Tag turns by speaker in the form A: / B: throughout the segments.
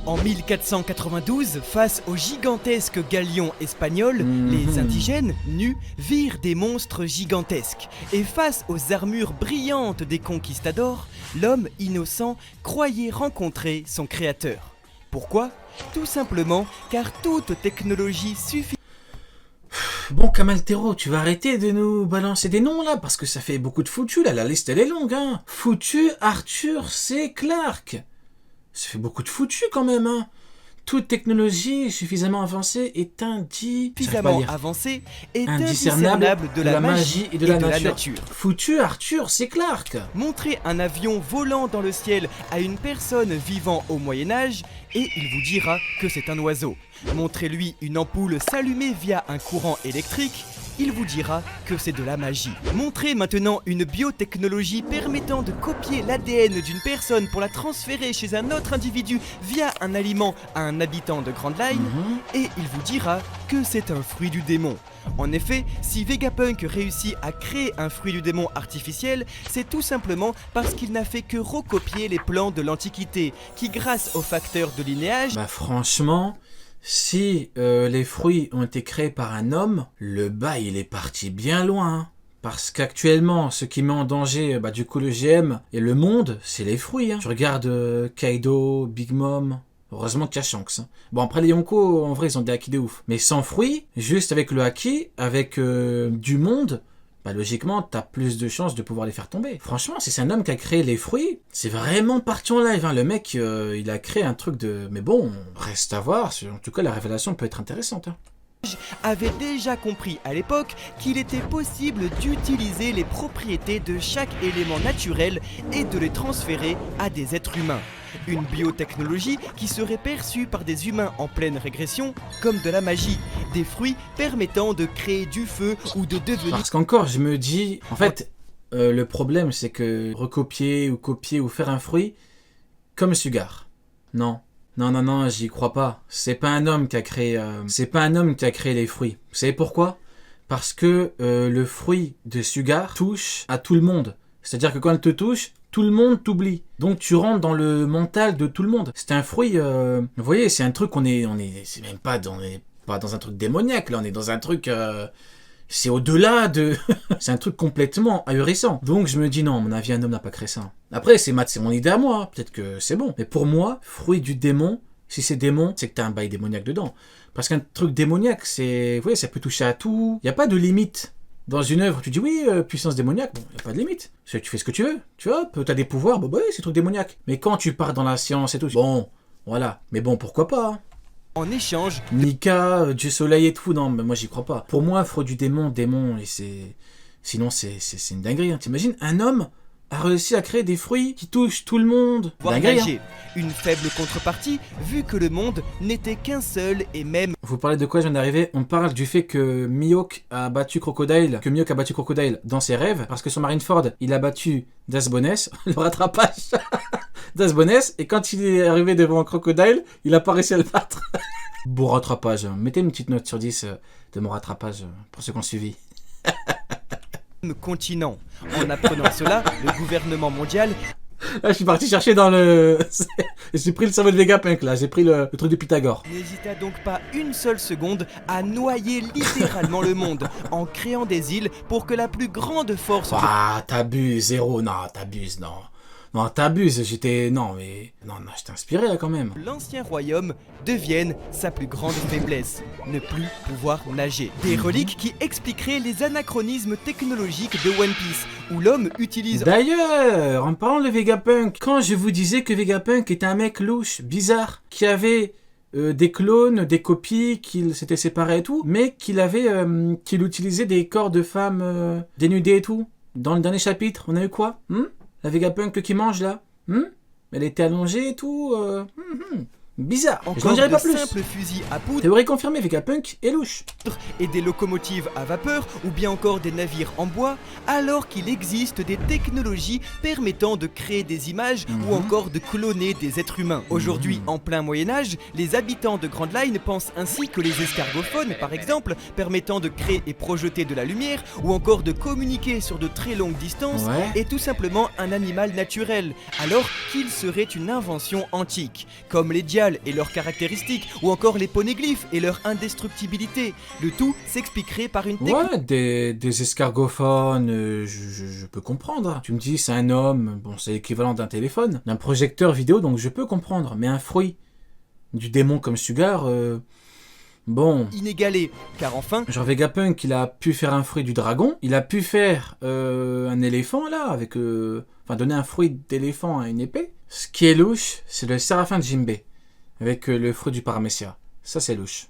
A: En 1492, face au gigantesque galion espagnol, les indigènes, nus, virent des monstres gigantesques. Et face aux armures brillantes des conquistadors, l'homme innocent croyait rencontrer son créateur. Pourquoi? Tout simplement car toute technologie suffit.
B: Bon, Kamaltero, tu vas arrêter de nous balancer des noms là, parce que ça fait beaucoup de foutu là, la liste elle est longue, hein. Foutu Arthur C. Clarke. Ça fait beaucoup de foutu quand même, hein. Toute technologie suffisamment avancée est indiscernable de la magie et de la nature. Foutu Arthur C. Clarke.
A: Montrez un avion volant dans le ciel à une personne vivant au Moyen-Âge et il vous dira que c'est un oiseau. Montrez-lui une ampoule s'allumer via un courant électrique, il vous dira que c'est de la magie. Montrez maintenant une biotechnologie permettant de copier l'ADN d'une personne pour la transférer chez un autre individu via un aliment à un habitant de Grand Line et il vous dira que c'est un fruit du démon. En effet, si Vegapunk réussit à créer un fruit du démon artificiel, c'est tout simplement parce qu'il n'a fait que recopier les plans de l'Antiquité, qui grâce aux facteurs de linéage...
B: Bah franchement... Si les fruits ont été créés par un homme, le bail il est parti bien loin. Parce qu'actuellement, ce qui met en danger du coup le GM et le monde, c'est les fruits. Hein. Tu regardes Kaido, Big Mom, heureusement qu'il y a Shanks. Hein. Bon après les Yonko, en vrai ils ont des hakis de ouf. Mais sans fruits, juste avec le haki, avec du monde... logiquement, t'as plus de chances de pouvoir les faire tomber. Franchement, si c'est un homme qui a créé les fruits, c'est vraiment parti en live. Hein. Le mec, il a créé un truc de... Mais bon, reste à voir. En tout cas, la révélation peut être intéressante. Hein.
A: Avait déjà compris à l'époque qu'il était possible d'utiliser les propriétés de chaque élément naturel et de les transférer à des êtres humains. Une biotechnologie qui serait perçue par des humains en pleine régression comme de la magie, des fruits permettant de créer du feu ou de devenir...
B: Parce qu'encore, je me dis, en fait, le problème c'est que recopier ou copier ou faire un fruit, comme Sugar, non, j'y crois pas. C'est pas un homme qui a créé, les fruits. Vous savez pourquoi? Parce que le fruit de Sugar touche à tout le monde. C'est-à-dire que quand elle te touche, tout le monde t'oublie. Donc tu rentres dans le mental de tout le monde. C'est un fruit, vous voyez, c'est un truc c'est même pas dans un truc démoniaque, là, on est dans un truc, c'est au-delà de... c'est un truc complètement ahurissant. Donc je me dis non, à mon avis, un homme n'a pas créé ça. Après, c'est mon idée à moi, peut-être que c'est bon. Mais pour moi, fruit du démon, si c'est démon, c'est que t'as un bail démoniaque dedans. Parce qu'un truc démoniaque, vous voyez, ça peut toucher à tout. Il n'y a pas de limite. Dans une œuvre, tu dis oui, puissance démoniaque, bon, il n'y a pas de limite. Tu fais ce que tu veux, tu vois, t'as des pouvoirs, oui, c'est truc démoniaque. Mais quand tu pars dans la science et tout, bon, voilà. Mais bon, pourquoi pas hein.
A: En échange...
B: Nika, Dieu Soleil et tout, non, mais moi j'y crois pas. Pour moi, fruit du démon, et c'est... Sinon, c'est une dinguerie, hein. T'imagines, un homme a réussi à créer des fruits qui touchent tout le monde.
A: Dinguerie, hein. Une faible contrepartie, vu que le monde n'était qu'un seul et même...
B: Vous parlez de quoi, je viens d'arriver? On parle du fait que Mihawk a battu Crocodile, dans ses rêves, parce que sur Marineford, il a battu Dasboness, le rattrapage Dasboness, et quand il est arrivé devant Crocodile, il a pas réussi à le battre. Beau rattrapage. Mettez une petite note sur 10 de mon rattrapage pour ceux qui ont suivi.
A: Continent. En apprenant cela, le gouvernement mondial...
B: Là, je suis parti chercher dans le... j'ai pris le cerveau de Vegapunk, là. J'ai pris le truc de Pythagore.
A: N'hésita donc pas une seule seconde à noyer littéralement le monde en créant des îles pour que la plus grande force...
B: Ah, t'abuses, Zéro. Non, t'abuses, non. Non, t'abuses, j'étais... Non, j'étais inspiré, là, quand même.
A: L'ancien royaume devienne sa plus grande faiblesse, ne plus pouvoir nager. Des reliques qui expliqueraient les anachronismes technologiques de One Piece, où l'homme utilise...
B: D'ailleurs, en parlant de Vegapunk, quand je vous disais que Vegapunk était un mec louche, bizarre, qui avait... des clones, des copies, qu'il s'était séparé et tout, mais qu'il utilisait des corps de femmes dénudées et tout. Dans le dernier chapitre, on a eu quoi La Vegapunk qui mange là Elle était allongée et tout. Bizarre. Je n'en dirai pas plus.
A: Simple fusil à poudre.
B: Théorie confirmée, Vegapunk est louche.
A: Et des locomotives à vapeur ou bien encore des navires en bois, alors qu'il existe des technologies permettant de créer des images ou encore de cloner des êtres humains. Aujourd'hui, en plein Moyen-Âge, les habitants de Grand Line pensent ainsi que les escargophones, par exemple, permettant de créer et projeter de la lumière ou encore de communiquer sur de très longues distances, est tout simplement un animal naturel, alors qu'il serait une invention antique, comme les diables spéciales et leurs caractéristiques, ou encore les poneglyphes et leur indestructibilité. Le tout s'expliquerait par une technique.
B: Ouais, des escargophones, je peux comprendre. Tu me dis, c'est un homme, bon, c'est l'équivalent d'un téléphone, d'un projecteur vidéo, donc je peux comprendre. Mais un fruit, du démon comme Sugar, bon...
A: Inégalée, car enfin...
B: Genre Vegapunk, il a pu faire un fruit du dragon, il a pu faire un éléphant, là, avec... Enfin, donner un fruit d'éléphant à une épée. Ce qui est louche, c'est le Séraphin de Jinbei, avec le fruit du Paramecia. Ça, c'est louche.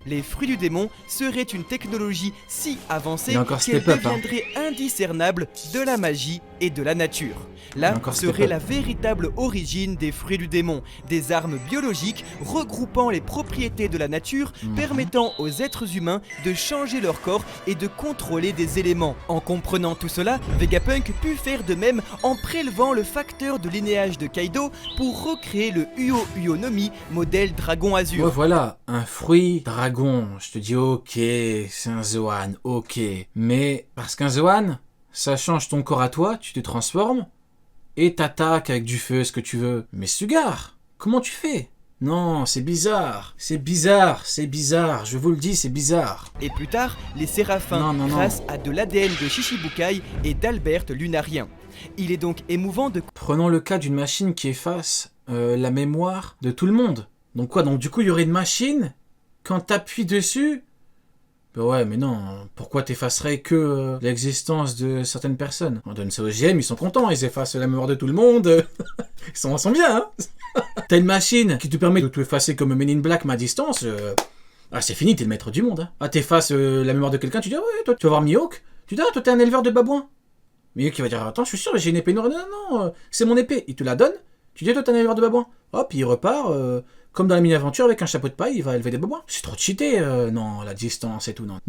A: Les fruits du démon seraient une technologie si avancée
B: Il y a encore
A: qu'elle
B: Step Up,
A: deviendrait indiscernable de la magie et de la nature. Là
B: encore Step
A: serait
B: Up.
A: la véritable origine des fruits du démon, des armes biologiques regroupant les propriétés de la nature, permettant aux êtres humains de changer leur corps et de contrôler des éléments. En comprenant tout cela, Vegapunk put faire de même en prélevant le facteur de linéage de Kaido pour recréer le Uo-Uonomi modèle dragon azur.
B: Ouais, voilà, un fruit dragon. Je te dis, ok, c'est un Zoan, ok. Mais parce qu'un Zoan, ça change ton corps à toi, tu te transformes, et t'attaques avec du feu, ce que tu veux. Mais Sugar, comment tu fais? Non, c'est bizarre, c'est bizarre, c'est bizarre, je vous le dis, c'est bizarre.
A: Et plus tard, les séraphins,
B: Non.
A: grâce à de l'ADN de Shichibukai et d'Albert Lunarien. Il est donc émouvant de...
B: Prenons le cas d'une machine qui efface la mémoire de tout le monde. Donc quoi? Donc du coup, il y aurait une machine, quand t'appuies dessus... Ben ouais, mais non, pourquoi t'effacerais que l'existence de certaines personnes? On donne ça aux GM, ils sont contents, ils effacent la mémoire de tout le monde. ils sont bien, hein. T'as une machine qui te permet de tout effacer comme Men in Black, mais à distance... Ah, c'est fini, t'es le maître du monde. Hein. Ah, t'effaces la mémoire de quelqu'un, tu dis, ah ouais, toi, tu vas voir Mihawk. Tu dis, ah, toi, t'es un éleveur de babouins. Mihawk, il va dire, attends, je suis sûr, j'ai une épée noire. Non, c'est mon épée. Il te la donne. Tu dis, toi, t'es un éleveur de babouins. Hop, il repart, comme dans la mini-aventure, avec un chapeau de paille, il va élever des babouins. C'est trop cheaté, non, la distance et tout, non.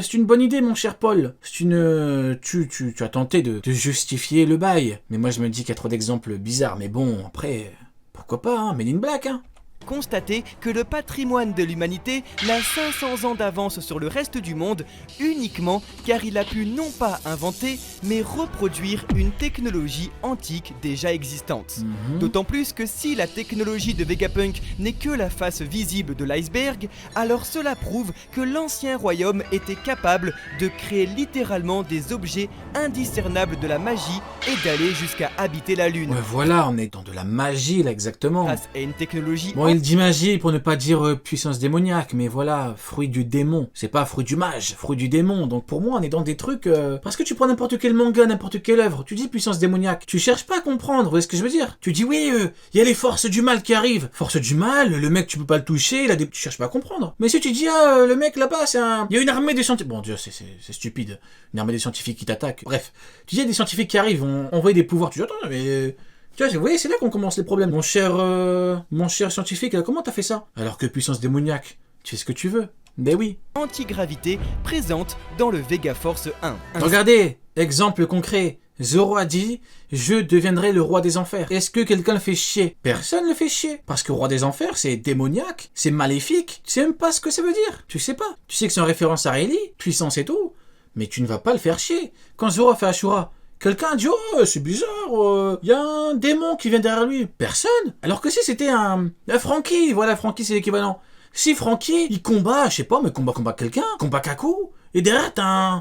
B: C'est une bonne idée, mon cher Paul. Tu as tenté de justifier le bail. Mais moi, je me dis qu'il y a trop d'exemples bizarres. Mais bon, après, pourquoi pas, hein, Men in Black, hein.
A: Constater que le patrimoine de l'humanité n'a 500 ans d'avance sur le reste du monde uniquement car il a pu non pas inventer mais reproduire une technologie antique déjà existante. D'autant plus que si la technologie de Vegapunk n'est que la face visible de l'iceberg, alors cela prouve que l'ancien royaume était capable de créer littéralement des objets indiscernables de la magie et d'aller jusqu'à habiter la lune.
B: Ouais, voilà, on est dans de la magie là exactement.
A: Grâce à une technologie...
B: Bon, il dit magie pour ne pas dire puissance démoniaque, mais voilà, fruit du démon. C'est pas fruit du mage, fruit du démon. Donc pour moi, on est dans des trucs... Parce que tu prends n'importe quel manga, n'importe quelle œuvre, tu dis puissance démoniaque, tu cherches pas à comprendre, vous voyez ce que je veux dire? Tu dis oui, il y a les forces du mal qui arrivent. Force du mal, le mec tu peux pas le toucher, il a des... tu cherches pas à comprendre. Mais si tu dis le mec là-bas, c'est un... Il y a une armée de scientifiques... Bon Dieu, c'est stupide. Une armée de scientifiques qui t'attaquent. Bref, tu dis il y a des scientifiques qui arrivent, on envoie des pouvoirs. Tu dis attends, mais... Tu vois, vous voyez, c'est là qu'on commence les problèmes. Mon cher scientifique, comment t'as fait ça? Alors que puissance démoniaque, tu fais ce que tu veux. Ben oui.
A: Antigravité présente dans le Vega Force 1.
B: Regardez, exemple concret. Zoro a dit, je deviendrai le roi des enfers. Est-ce que quelqu'un le fait chier? Personne le fait chier. Parce que roi des enfers, c'est démoniaque, c'est maléfique. Tu sais même pas ce que ça veut dire. Tu sais pas. Tu sais que c'est en référence à Rayleigh, puissance et tout. Mais tu ne vas pas le faire chier. Quand Zoro a fait Ashura, quelqu'un a dit, oh, c'est bizarre, y a un démon qui vient derrière lui. Personne. Alors que si c'était un Franky, voilà, Franky c'est l'équivalent. Si Franky, il combat, je sais pas, mais combat quelqu'un, combat Kaku, et derrière t'as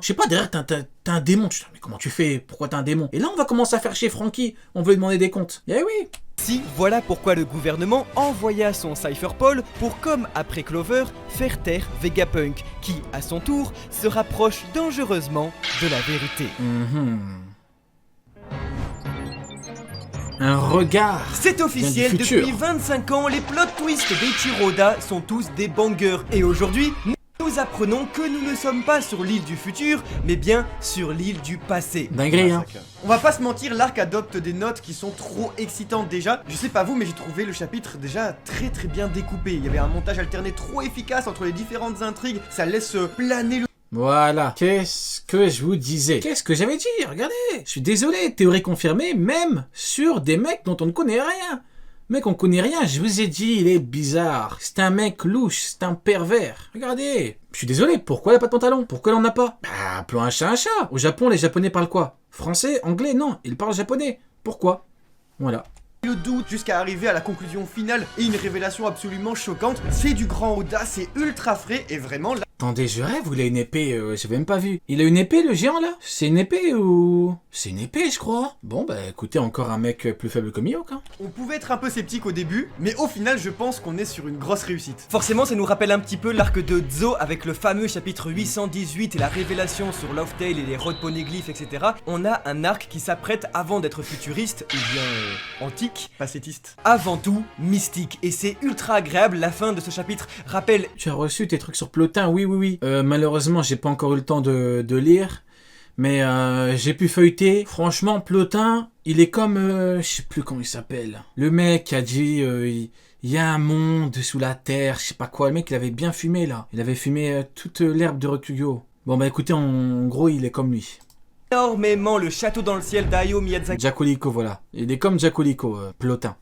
B: un démon. Tu te dis, mais comment tu fais? Pourquoi t'as un démon? Et là on va commencer à faire chier Franky, on veut lui demander des comptes. Eh oui.
A: Si, voilà pourquoi le gouvernement envoya son Cypher Paul pour, comme après Clover, faire taire Vegapunk, qui, à son tour, se rapproche dangereusement de la vérité.
B: Un regard.
A: C'est officiel,
B: du futur.
A: depuis 25 ans, les plot twists d'Eiichiro Oda sont tous des bangers. Et aujourd'hui, nous apprenons que nous ne sommes pas sur l'île du futur, mais bien sur l'île du passé.
B: Dinguerie, hein.
C: On va pas se mentir, l'arc adopte des notes qui sont trop excitantes déjà. Je sais pas vous, mais j'ai trouvé le chapitre déjà très bien découpé. Il y avait un montage alterné trop efficace entre les différentes intrigues. Ça laisse planer le...
B: Voilà. Qu'est-ce que je vous disais? Qu'est-ce que j'avais dit? Regardez. Je suis désolé, théorie confirmée, même sur des mecs dont on ne connaît rien. Mec, on connaît rien, je vous ai dit, il est bizarre. C'est un mec louche, c'est un pervers. Regardez. Je suis désolé, pourquoi il a pas de pantalon? Pourquoi il en a pas? Bah, appelons un chat un chat. Au Japon, les Japonais parlent quoi? Français? Anglais? Non, ils parlent japonais. Pourquoi? Voilà.
C: le doute jusqu'à arriver à la conclusion finale et une révélation absolument choquante. C'est du grand Oda, c'est ultra frais et vraiment là...
B: Attendez, je rêve ou il a une épée, j'avais même pas vu. Il a une épée le géant là? C'est une épée ou... C'est une épée je crois. Bon bah écoutez, encore un mec plus faible que Mihawk hein.
C: On pouvait être un peu sceptique au début, mais au final je pense qu'on est sur une grosse réussite.
A: Forcément, ça nous rappelle un petit peu l'arc de Zo avec le fameux chapitre 818 et la révélation sur Laughtale et les Road Poneglyphs, etc. On a un arc qui s'apprête avant d'être futuriste, ou bien antique,
C: Pacétiste.
A: avant tout mystique. Et c'est ultra agréable, la fin de ce chapitre rappelle...
B: Tu as reçu tes trucs sur Plotin, oui. Malheureusement, j'ai pas encore eu le temps de lire. Mais j'ai pu feuilleter. Franchement, Plotin, il est comme... je sais plus comment il s'appelle. Le mec qui a dit... il y a un monde sous la terre, je sais pas quoi. Le mec, il avait bien fumé, là. Il avait fumé toute l'herbe de Rokugo. Bon, bah écoutez, en gros, il est comme lui.
A: énormément le château dans le ciel d'Hayao Miyazaki.
B: Jacoliko, voilà. Il est comme Jacoliko, Plotin.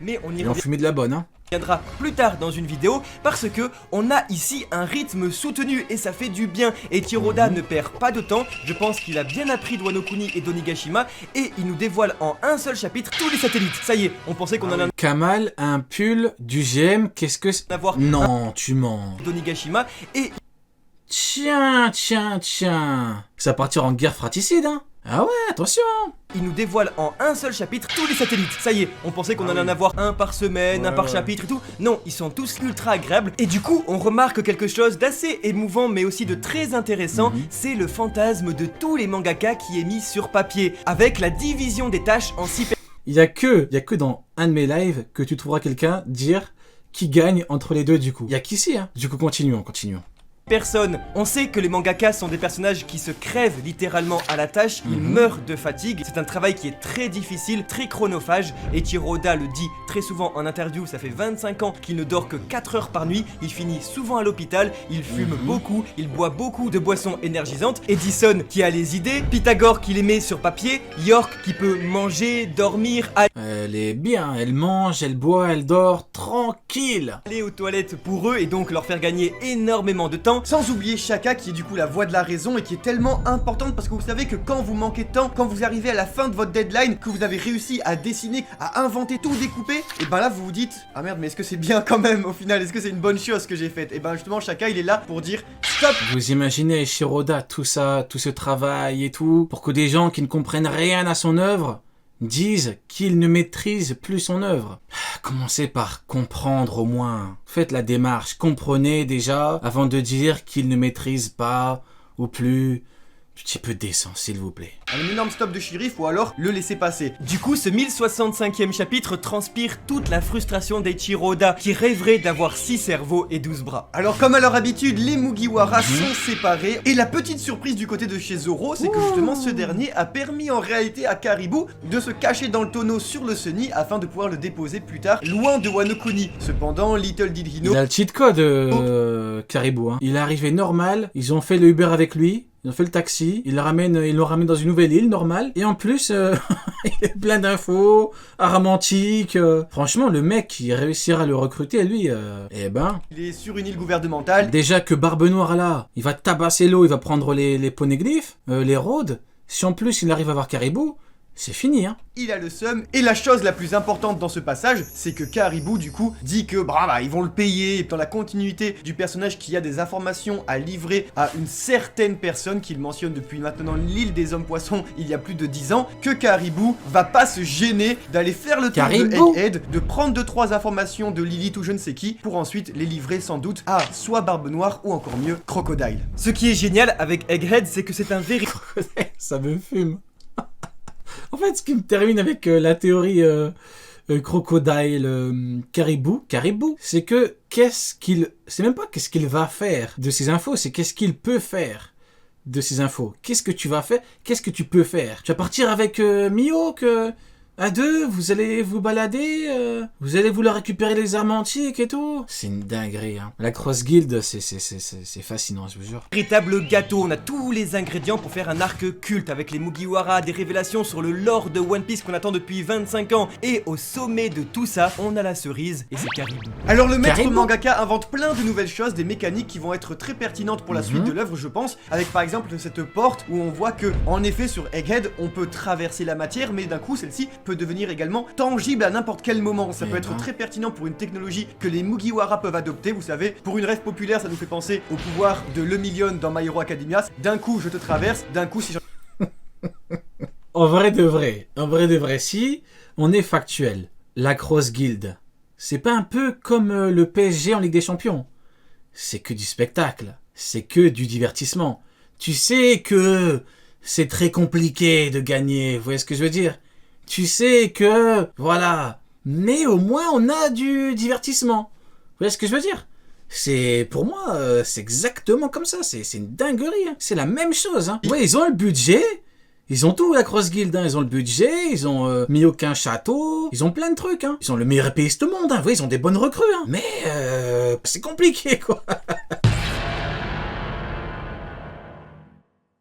A: Mais on y
B: Ils ont fumé de la bonne, hein.
A: reviendra plus tard dans une vidéo parce que on a ici un rythme soutenu et ça fait du bien. Et Tiroda ne perd pas de temps, je pense qu'il a bien appris de Wano Kuni et d'Onigashima et il nous dévoile en un seul chapitre tous les satellites. Ça y est, on pensait qu'on en a
B: Kamal, un pull du GM, qu'est-ce que c'est?
A: avoir
B: Non, tu mens.
A: d'Onigashima et
B: Tiens. Ça va partir en guerre fratricide, hein. Ah ouais, attention.
A: il nous dévoile en un seul chapitre tous les satellites. Ça y est, on pensait qu'on allait en avoir un par semaine, un par chapitre et tout. Non, ils sont tous ultra agréables. Et du coup, on remarque quelque chose d'assez émouvant mais aussi de très intéressant. C'est le fantasme de tous les mangaka qui est mis sur papier. Avec la division des tâches en 6
B: Il y a que dans un de mes lives que tu trouveras quelqu'un dire qui gagne entre les deux du coup. Il y a qu'ici, hein. Du coup, continuons.
A: personnes. On sait que les mangakas sont des personnages qui se crèvent littéralement à la tâche, ils meurent de fatigue. C'est un travail qui est très difficile, très chronophage, et Tiroda le dit très souvent en interview, ça fait 25 ans qu'il ne dort que 4 heures par nuit, il finit souvent à l'hôpital, il fume beaucoup, il boit beaucoup de boissons énergisantes, Edison qui a les idées, Pythagore qui les met sur papier, York qui peut manger, dormir,
B: Elle est bien, elle mange, elle boit, elle dort, tranquille.
A: aller aux toilettes pour eux et donc leur faire gagner énormément de temps.
C: Sans oublier Shaka qui est du coup la voix de la raison et qui est tellement importante parce que vous savez que quand vous manquez de temps, quand vous arrivez à la fin de votre deadline, que vous avez réussi à dessiner, à inventer, tout découper, et ben là vous vous dites ah merde mais est-ce que c'est bien quand même au final, est-ce que c'est une bonne chose que j'ai faite? Et ben justement Shaka il est là pour dire stop.
B: Vous imaginez Shiroda, tout ça, tout ce travail et tout, pour que des gens qui ne comprennent rien à son œuvre disent qu'il ne maîtrise plus son œuvre. Commencez par comprendre au moins. Faites la démarche, comprenez déjà avant de dire qu'il ne maîtrise pas ou plus. Un petit peu d'essence, s'il vous plaît.
C: Un énorme stop de shérif ou alors le laisser passer.
A: Du coup, ce 1065e chapitre transpire toute la frustration d'Eiichiro Oda qui rêverait d'avoir 6 cerveaux et 12 bras.
C: Alors comme à leur habitude, les Mugiwara sont séparés et la petite surprise du côté de chez Zoro, c'est que justement ce dernier a permis en réalité à Karibu de se cacher dans le tonneau sur le Sunny afin de pouvoir le déposer plus tard loin de Wano Kuni. Cependant, Little did he know...
B: Il a le cheat code, Caribou. Hein. Il est arrivé normal, ils ont fait le Uber avec lui. Ils ont fait le taxi, ils l'ont ramené dans une nouvelle île, normale. Et en plus, il est plein d'infos, armes antiques. Franchement, le mec qui réussira à le recruter, lui, eh ben...
C: Il est sur une île gouvernementale.
B: Déjà que Barbe Noire, là, il va tabasser l'eau, il va prendre les poneglyphes, les roads. Si en plus il arrive à voir Caribou, c'est fini, hein.
C: Il a le seum, et la chose la plus importante dans ce passage, c'est que Karibu du coup dit que bah ils vont le payer, et dans la continuité du personnage qui a des informations à livrer à une certaine personne qu'il mentionne depuis maintenant l'île des hommes poissons il y a plus de 10 ans, que Karibu va pas se gêner d'aller faire le tour de Egghead, de prendre 2-3 informations de Lilith ou je ne sais qui, pour ensuite les livrer sans doute à soit Barbe Noire ou encore mieux Crocodile.
A: Ce qui est génial avec Egghead, c'est que c'est un véritable...
B: Ça me fume. En fait, ce qui me termine avec la théorie Crocodile Caribou, c'est que c'est même pas qu'est-ce qu'il va faire de ces infos, c'est qu'est-ce qu'il peut faire de ces infos. Qu'est-ce que tu vas faire? Qu'est-ce que tu peux faire? Tu vas partir avec Mihawk à deux, vous allez vous balader, vous allez vouloir récupérer les armes antiques et tout. C'est une dinguerie, hein. La Cross Guild, c'est fascinant, je vous jure.
A: Véritable gâteau, on a tous les ingrédients pour faire un arc culte avec les Mugiwara, des révélations sur le lore de One Piece qu'on attend depuis 25 ans. Et au sommet de tout ça, on a la cerise et c'est Caribou.
C: Alors le maître mangaka invente plein de nouvelles choses, des mécaniques qui vont être très pertinentes pour la suite de l'œuvre, je pense. Avec par exemple cette porte où on voit que, en effet, sur Egghead, on peut traverser la matière, mais d'un coup, celle-ci peut devenir également tangible à n'importe quel moment. Ça peut être très pertinent pour une technologie que les Mugiwara peuvent adopter, vous savez. Pour une rêve populaire, ça nous fait penser au pouvoir de Le Million dans My Hero Academia. D'un coup, je te traverse, d'un coup, si j'en...
B: En vrai de vrai, si on est factuel, la Cross Guild, c'est pas un peu comme le PSG en Ligue des Champions. C'est que du spectacle, c'est que du divertissement. Tu sais que c'est très compliqué de gagner, vous voyez ce que je veux dire? Tu sais que, voilà, mais au moins on a du divertissement. Vous voyez ce que je veux dire? C'est, pour moi, c'est exactement comme ça, c'est une dinguerie, hein. C'est la même chose, hein. Ouais, ils ont le budget, ils ont tout, la Cross Guild, hein. Ils ont le budget, ils ont mis aucun château, ils ont plein de trucs, hein. Ils ont le meilleur épéiste au monde, hein. Vous voyez, ils ont des bonnes recrues, hein. Mais c'est compliqué, quoi.